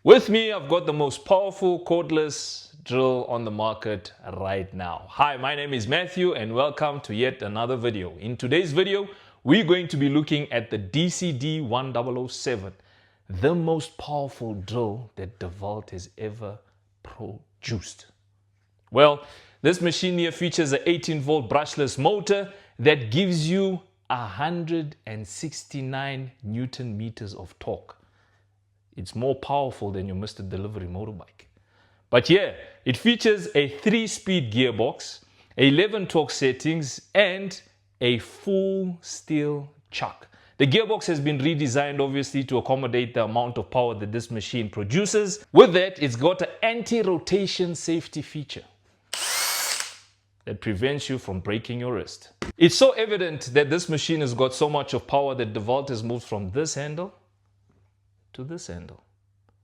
With me, I've got the most powerful cordless drill on the market right now. Hi, my name is Matthew and welcome to yet another video. In today's video, we're going to be looking at the DCD1007, the most powerful drill that DeWalt has ever produced. Well, this machine here features an 18-volt brushless motor that gives you 169 Newton meters of torque. It's more powerful than your Mr. Delivery motorbike. But yeah, it features a 3-speed gearbox, 11 torque settings, and a full steel chuck. The gearbox has been redesigned obviously to accommodate the amount of power that this machine produces. With that, it's got an anti-rotation safety feature that prevents you from breaking your wrist. It's so evident that this machine has got so much of power that DeWalt has moved from this handle to this handle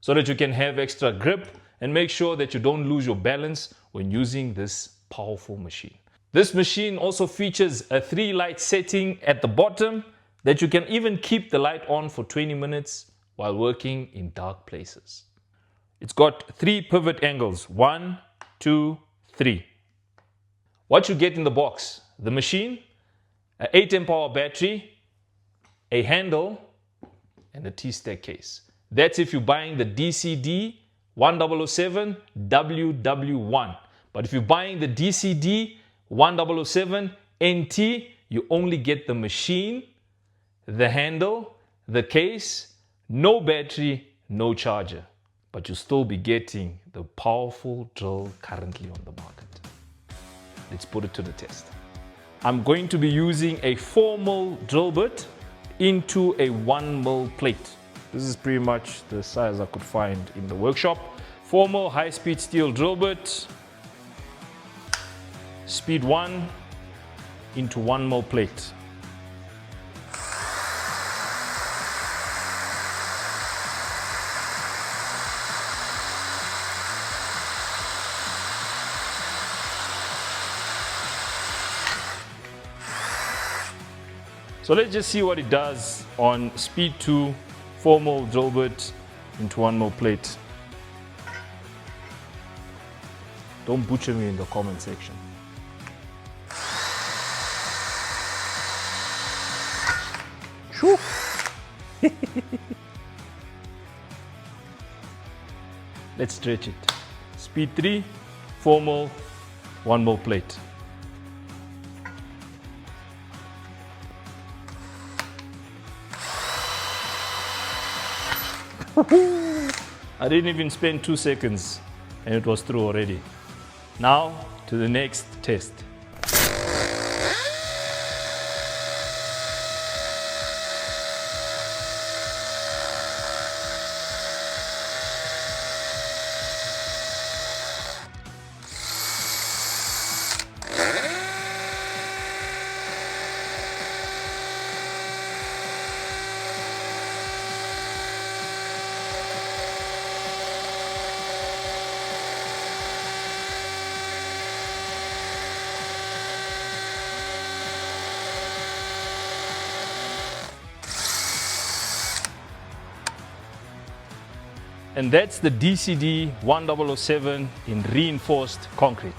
so that you can have extra grip and make sure that you don't lose your balance when using this powerful machine. This machine also features a 3-light setting at the bottom that you can even keep the light on for 20 minutes while working in dark places. It's got 3 pivot angles, 1, 2, 3. What you get in the box: the machine, an 8-amp-hour battery, a handle, and a T-stack case. That's if you're buying the DCD1007 WW1. But if you're buying the DCD1007 NT, you only get the machine, the handle, the case, no battery, no charger. But you'll still be getting the powerful drill currently on the market. Let's put it to the test. I'm going to be using a 4mm drill bit into a 1mm plate. This is pretty much the size I could find in the workshop. 4mm high-speed steel drill bit, speed 1 into 1mm plate. So let's just see what it does on speed 2, 4mm drill bit into 1mm plate. Don't butcher me in the comment section. Let's stretch it. Speed 3, 4mm, 1mm plate. I didn't even spend 2 seconds and it was through already. Now to the next test. And that's the DCD1007 in reinforced concrete.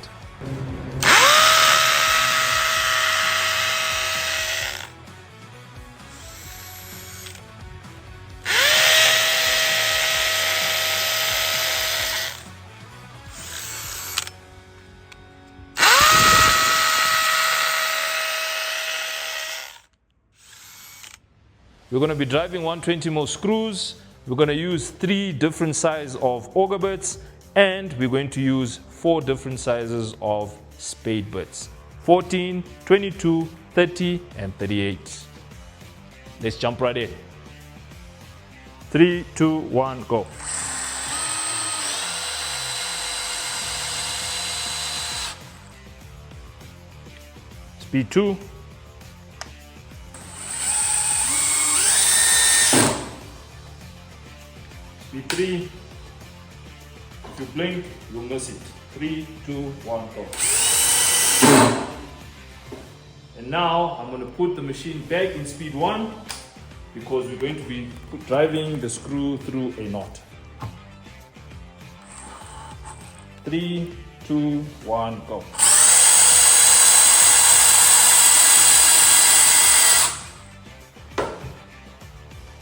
We're going to be driving 120mm screws. We're going to use 3 different sizes of auger bits, and we're going to use 4 different sizes of spade bits: 14, 22, 30, and 38. Let's jump right in. 3, 2, 1, go. Speed 2. Speed 3. If you blink, you'll miss it. 3, 2, 1, go. And now I'm going to put the machine back in speed 1 because we're going to be driving the screw through a knot. 3, 2, 1, go.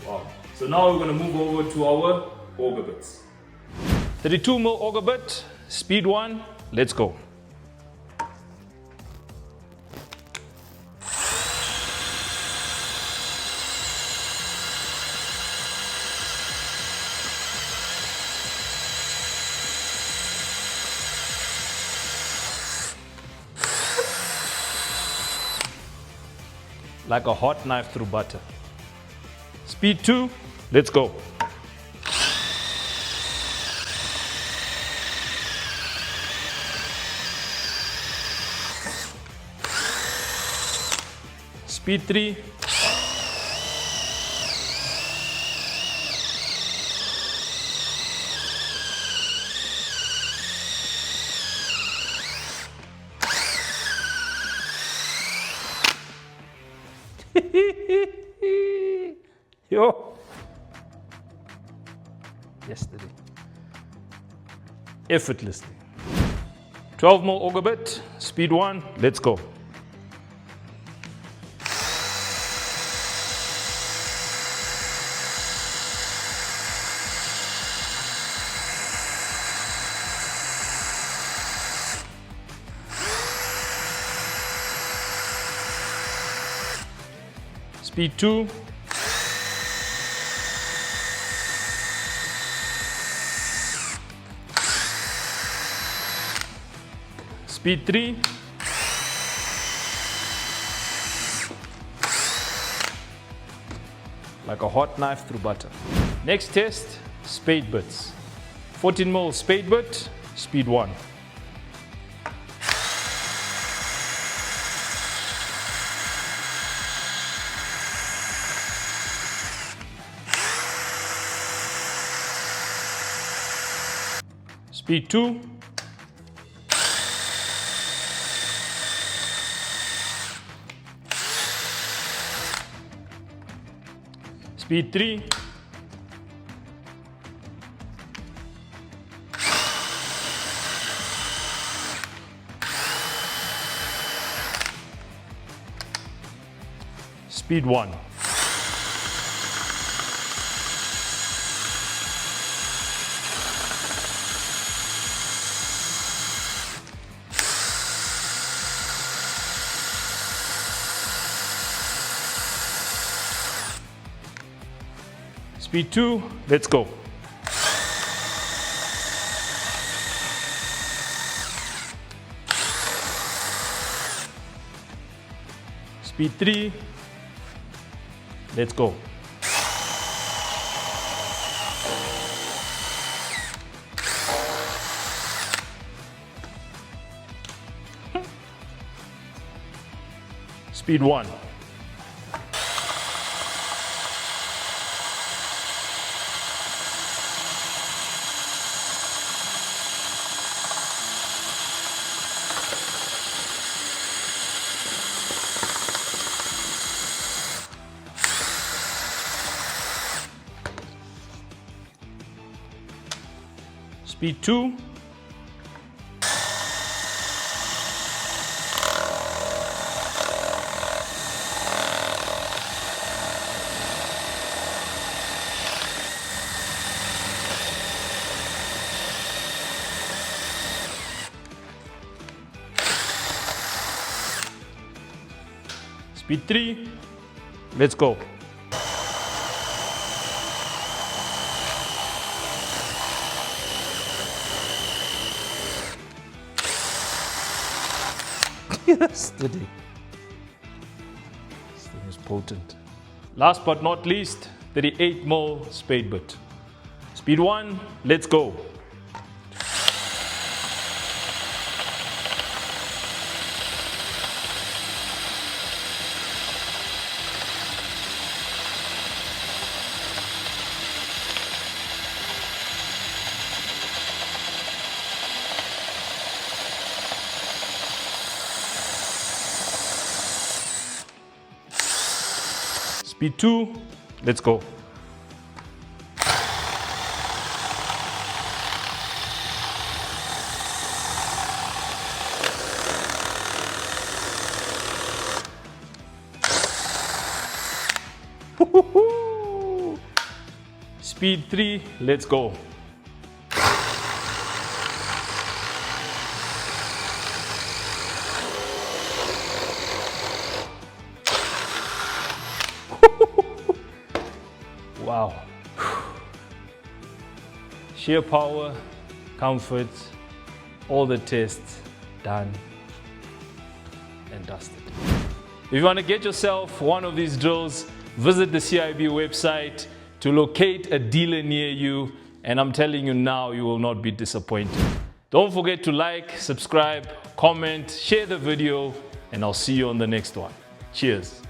Wow. So now we're going to move over to our auger bits. 32mm auger bit, speed 1, let's go. Like a hot knife through butter. Speed 2, let's go. Speed 3. Yo. Yesterday. Effortlessly. 12mm auger bit, speed 1, let's go. Speed 2. Speed 3. Like a hot knife through butter. Next test, spade bits. 14mm spade bit, speed 1. Speed 2. Speed 3. Speed 1. Speed 2, let's go. Speed 3, let's go. Speed 1. Speed 2. Speed 3. Let's go. Yesterday. This thing is potent. Last but not least, 38mm spade bit. Speed 1, let's go. Speed 2, let's go. Speed 3, let's go. Wow. Sheer power, comfort, all the tests done and dusted. If you want to get yourself one of these drills, visit the CIB website to locate a dealer near you, and I'm telling you now, you will not be disappointed. Don't forget to like, subscribe, comment, share the video, and I'll see you on the next one. Cheers.